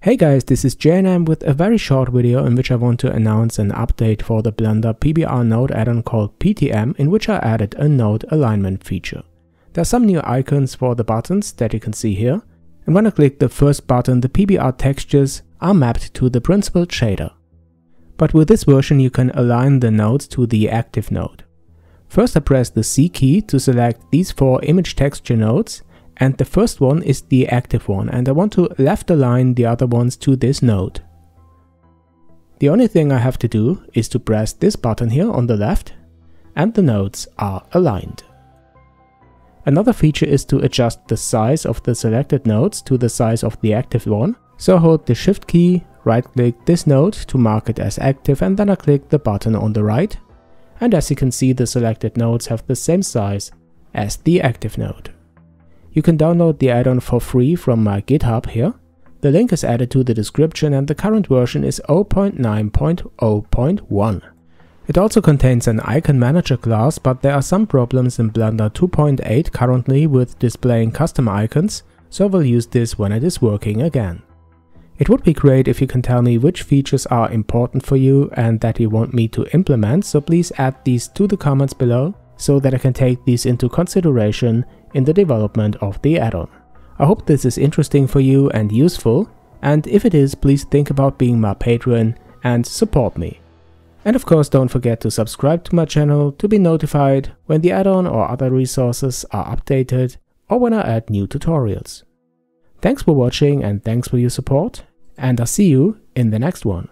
Hey guys, this is JNM with a very short video in which I want to announce an update for the Blender PBR node add-on called PTM, in which I added a node alignment feature. There are some new icons for the buttons that you can see here, and when I click the first button, the PBR textures are mapped to the principled shader. But with this version you can align the nodes to the active node. First I press the C key to select these 4 image texture nodes, and the first one is the active one, and I want to left align the other ones to this node. The only thing I have to do is to press this button here on the left, and the nodes are aligned. Another feature is to adjust the size of the selected nodes to the size of the active one. So hold the Shift key, right click this node to mark it as active, and then I click the button on the right. And as you can see, the selected nodes have the same size as the active node. You can download the add-on for free from my GitHub here. The link is added to the description and the current version is 0.9.0.1. It also contains an icon manager class, but there are some problems in Blender 2.8 currently with displaying custom icons, so I will use this when it is working again. It would be great if you can tell me which features are important for you and that you want me to implement, so please add these to the comments below, so that I can take these into consideration in the development of the add-on. I hope this is interesting for you and useful, and if it is, please think about being my patron and support me. And of course, don't forget to subscribe to my channel to be notified when the add-on or other resources are updated or when I add new tutorials. Thanks for watching and thanks for your support, and I'll see you in the next one.